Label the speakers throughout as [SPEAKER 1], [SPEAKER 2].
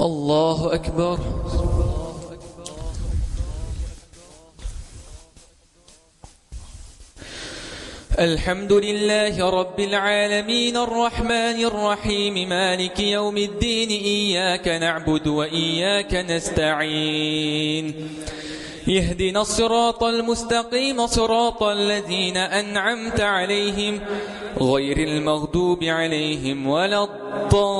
[SPEAKER 1] الله أكبر. الحمد لله رب العالمين الرحمن الرحيم مالك يوم الدين إياك نعبد وإياك نستعين يهدنا الصراط المستقيم صراط الذين أنعمت عليهم غير المغضوب عليهم ولا الضالين.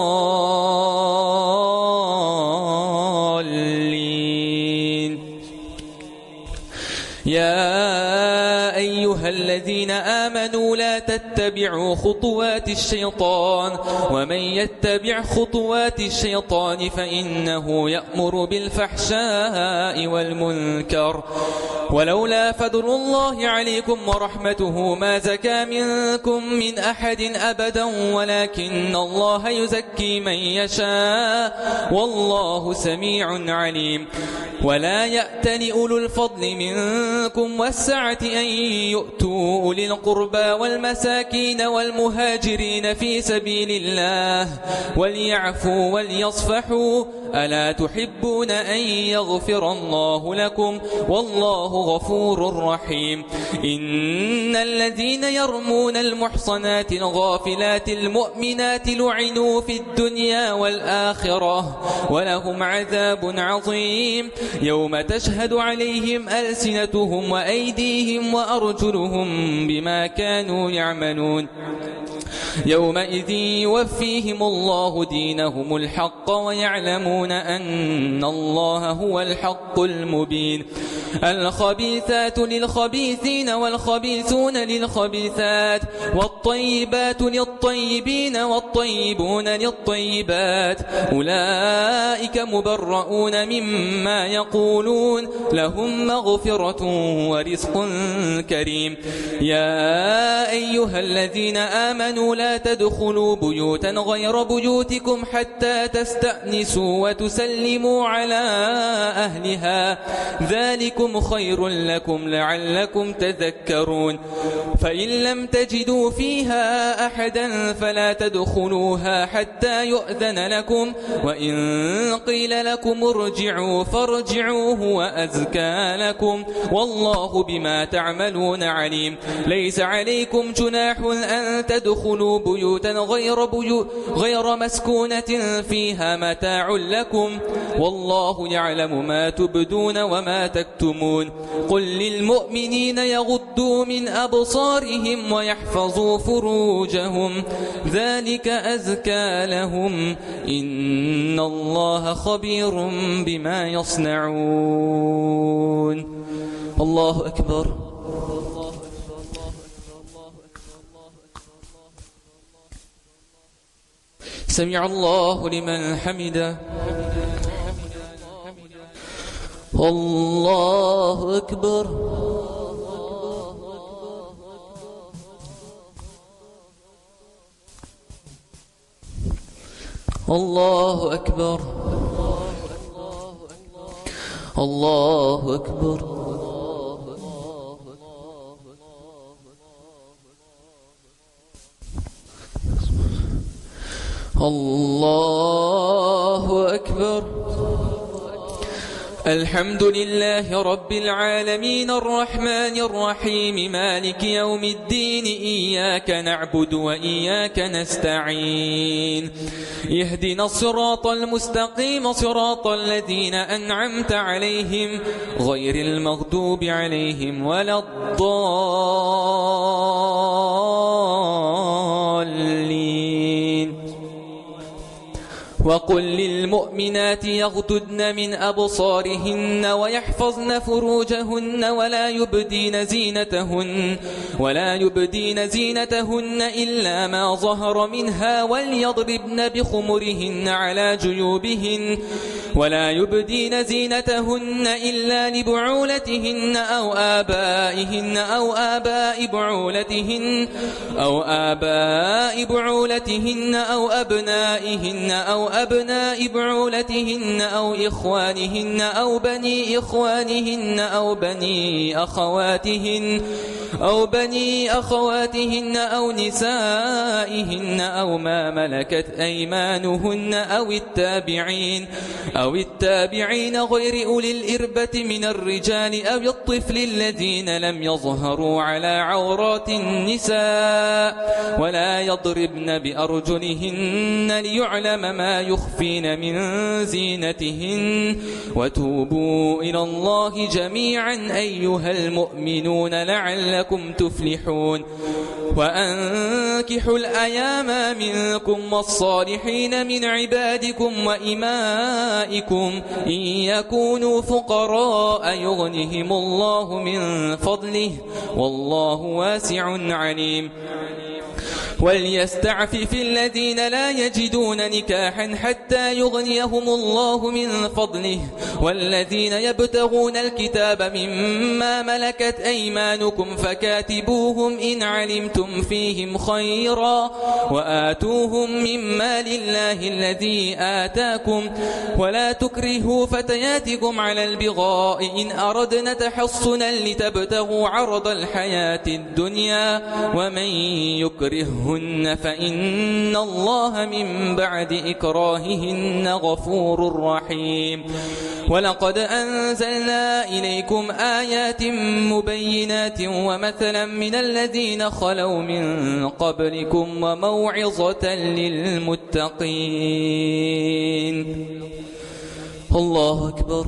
[SPEAKER 1] يا أيها الذين آمنوا لا تتبعوا خطوات الشيطان ومن يتبع خطوات الشيطان فإنه يأمر بالفحشاء والمنكر ولولا فضل الله عليكم ورحمته ما زكى منكم من أحد أبدا ولكن الله يزكي من يشاء والله سميع عليم. ولا يأتل أولو الفضل منكم والسعة أن يؤتوا أولي القربى والمساكين والمهاجرين في سبيل الله وليعفوا وليصفحوا ألا تحبون أن يغفر الله لكم والله غفور رحيم. إن الذين يرمون المحصنات الغافلات المؤمنات لعنوا في الدنيا والآخرة ولهم عذاب عظيم يوم تشهد عليهم ألسنتهم وأيديهم وأرجلهم بما كانوا يعملون يومئذ يوفيهم الله دينهم الحق ويعلمون أن الله هو الحق المبين. الخبيثات للخبيثين والخبيثون للخبيثات والطيبات للطيبين والطيبون للطيبات أولئك مبرؤون مما يقولون لهم مغفرة ورزق كريم. يا أيها الذين آمنوا لا تدخلوا بيوتا غير بيوتكم حتى تستأنسوا وتسلموا على أهلها ذلكم خير لكم لعلكم تذكرون. فإن لم تجدوا فيها أحدا فلا تدخلوها حتى يؤذن لكم وإن قيل لكم ارجعوا فارجعوا هو أزكى لكم والله بما تعملون عليم. ليس عليكم جناح أن تدخلوا بيوتا غير مسكونة فيها متاع لكم والله يعلم ما تبدون وما تكتمون. قل للمؤمنين يغضوا من أبصارهم ويحفظوا فروجهم ذلك أزكى لهم إن الله خبير بما يصنعون. الله أكبر. سمع الله لمن حمده. الله أكبر. الله أكبر. الله أكبر. الله أكبر. الحمد لله رب العالمين الرحمن الرحيم مالك يوم الدين إياك نعبد وإياك نستعين يهدنا الصراط المستقيم صراط الذين أنعمت عليهم غير المغضوب عليهم ولا الضالين. وقل للمؤمنات يغضضن من أبصارهن ويحفظن فروجهن ولا يبدين زينتهن إلا ما ظهر منها وليضربن بخمرهن على جيوبهن ولا يبدين زينتهن إلا لبعولتهن أو آبائهن أو آباء بعولتهن أو أبنائهن أو أبناء بعولتهن أو إخوانهن أو بني إخوانهن أو بني أخواتهن أو بني أخواتهن أو نسائهن أو ما ملكت أيمانهن أو التابعين غير أولي الإربة من الرجال أو الطفل الذين لم يظهروا على عورات النساء ولا يضربن بأرجلهن ليعلم ما يخفين من زينتهن وتوبوا إلى الله جميعا أيها المؤمنون لعلكم تفلحون وأنكحوا الأيام منكم والصالحين من عبادكم وإمائكم إن يكونوا فقراء يغنهم الله من فضله والله واسع عليم وليستعفف الذين لا يجدون نكاحا حتى يغنيهم الله من فضله والذين يبتغون الكتاب مما ملكت أيمانكم فكاتبوهم إن علمتم فيهم خيرا وآتوهم مما لله الذي آتاكم ولا تكرهوا فتياتكم على البغاء إن أردنا تحصنا لتبتغوا عرض الحياة الدنيا ومن يكرههن فإن الله من بعد إكراههن غفور رحيم ولقد أنزلنا إليكم آيات مبينات ومثلا من الذين خلوا من قبلكم وموعظة للمتقين الله أكبر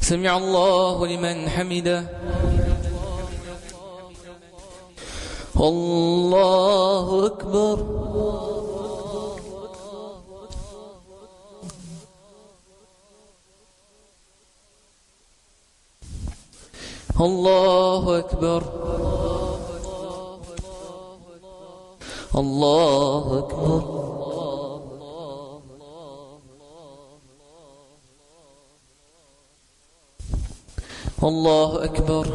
[SPEAKER 1] سمع الله لمن حمده الله أكبر الله أكبر الله أكبر الله أكبر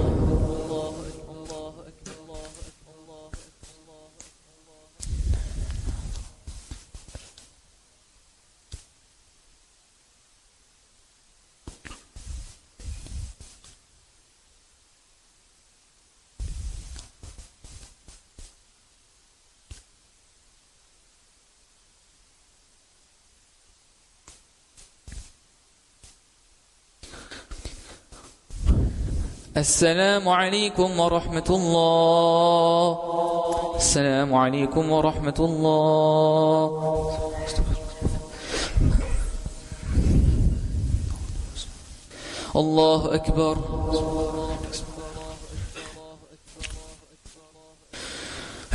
[SPEAKER 1] السلام عليكم ورحمة الله السلام عليكم ورحمة الله الله أكبر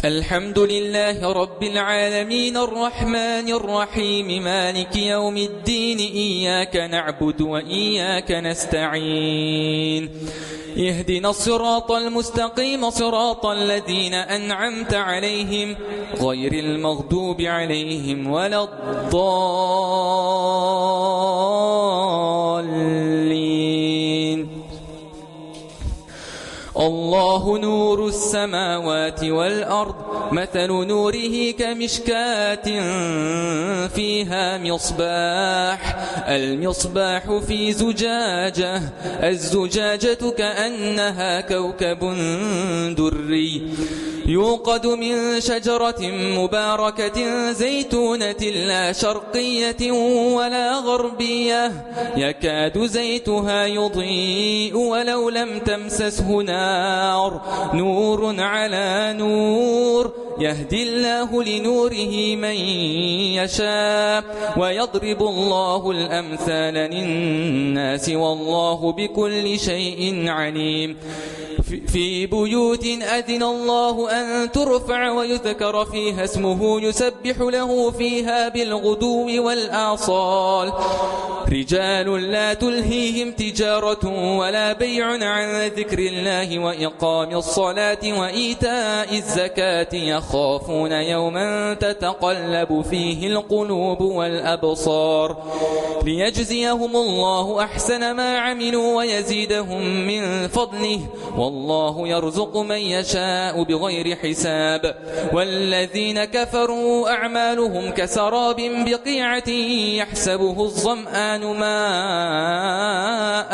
[SPEAKER 1] الحمد لله رب العالمين الرحمن الرحيم مالك يوم الدين إياك نعبد وإياك نستعين اهدنا الصراط المستقيم صراط الذين أنعمت عليهم غير المغضوب عليهم ولا الضالين الله نور السماوات والأرض مثل نوره كمشكاة فيها مصباح المصباح في زجاجة الزجاجة كأنها كوكب دري يوقد من شجرة مباركة زيتونة لا شرقية ولا غربية يكاد زيتها يضيء ولو لم تمسسه نار نور على نور يهدي الله لنوره من يشاء ويضرب الله الأمثال للناس والله بكل شيء عليم في بيوت أذن الله أن ترفع ويذكر فيها اسمه يسبح له فيها بالغدو والآصال رجال لا تلهيهم تجارة ولا بيع عن ذكر الله وإقام الصلاة وإيتاء الزكاة يخافون يوما تتقلب فيه القلوب والأبصار ليجزيهم الله أحسن ما عملوا ويزيدهم من فضله والله يرزق من يشاء بغير حساب والذين كفروا أعمالهم كسراب بقيعة يحسبه الظمآن ماء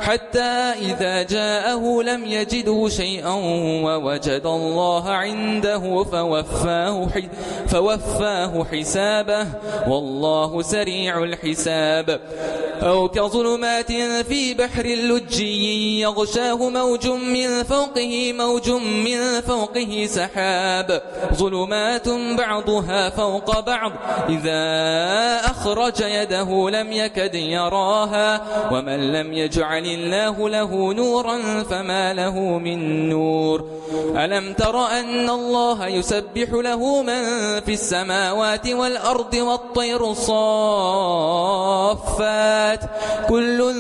[SPEAKER 1] حتى إذا جاءه لم يجده شيئا ووجد الله عنده فوفاه حسابه والله سريع الحساب أو كظلمات في بحر لجي يغشاه موج من فوقه سحاب ظلمات بعضها فوق بعض إذا أخرج يده لم يكد يراها ومن لم يجعل الله له نورا فما له من نور ألم تر أن الله يسبح له من في السماوات والأرض والطير صافات كل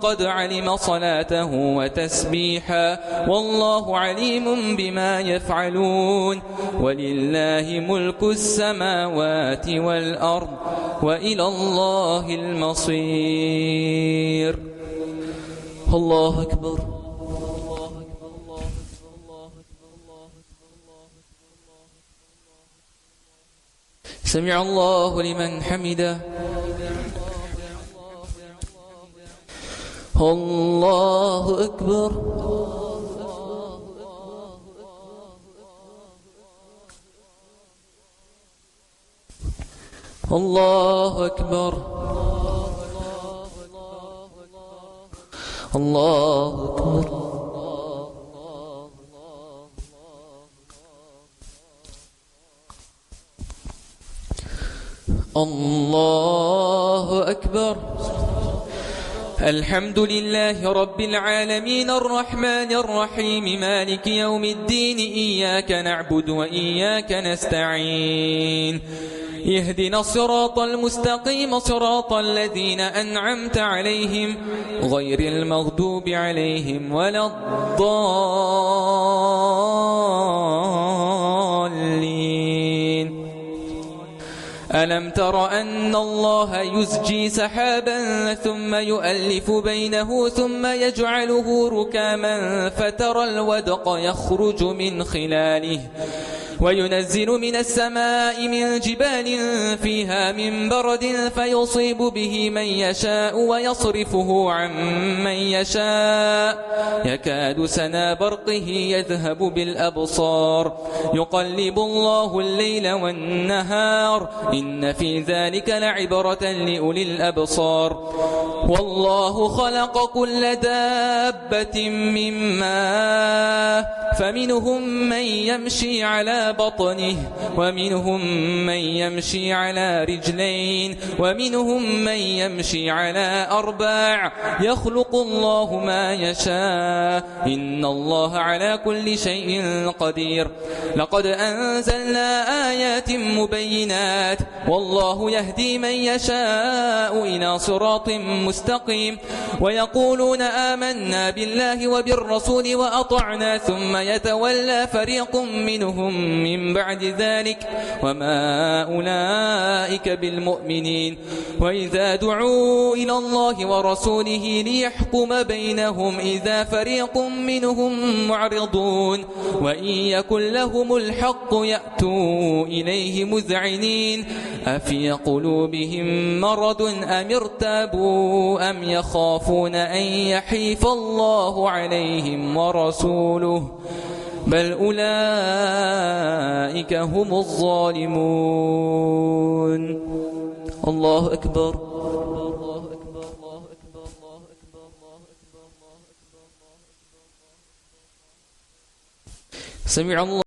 [SPEAKER 1] قد علم صلاته وتسبيحا والله عليم بما يفعلون ولله ملك السماوات والأرض وإلى الله المصير. الله أكبر. سمع الله لمن حمده. الله أكبر. الله أكبر. الله أكبر. الله أكبر. الحمد لله رب العالمين الرحمن الرحيم مالك يوم الدين إياك نعبد وإياك نستعين اهدنا الصراط المستقيم صراط الذين أنعمت عليهم غير المغضوب عليهم ولا الضالين. ألم تر أن الله يزجي سحابا ثم يؤلف بينه ثم يجعله ركاما فترى الودق يخرج من خلاله وينزل من السماء من جبال فيها من برد فيصيب به من يشاء ويصرفه عن من يشاء يكاد سنا برقه يذهب بالأبصار يقلب الله الليل والنهار إن في ذلك لعبرة لأولي الأبصار. والله خلق كل دابة من ماء فمنهم من يمشي على بطنه ومنهم من يمشي على رجلين ومنهم من يمشي على أرباع يخلق الله ما يشاء إن الله على كل شيء قدير. لقد أنزلنا آيات مبينات والله يهدي من يشاء إلى صراط مستقيم ويقولون آمنا بالله وبالرسول وأطعنا ثم يتولى فريق منهم من بعد ذلك وما أولئك بالمؤمنين وإذا دعوا إلى الله ورسوله ليحكم بينهم إذا فريق منهم معرضون وإن يكن لهم الحق يأتوا إليه مذعنين أفي قلوبهم مرض أم ارتابوا أم يخافون أن يحيف الله عليهم ورسوله بل أولئك هم الظالمون. الله أكبر. سمع الله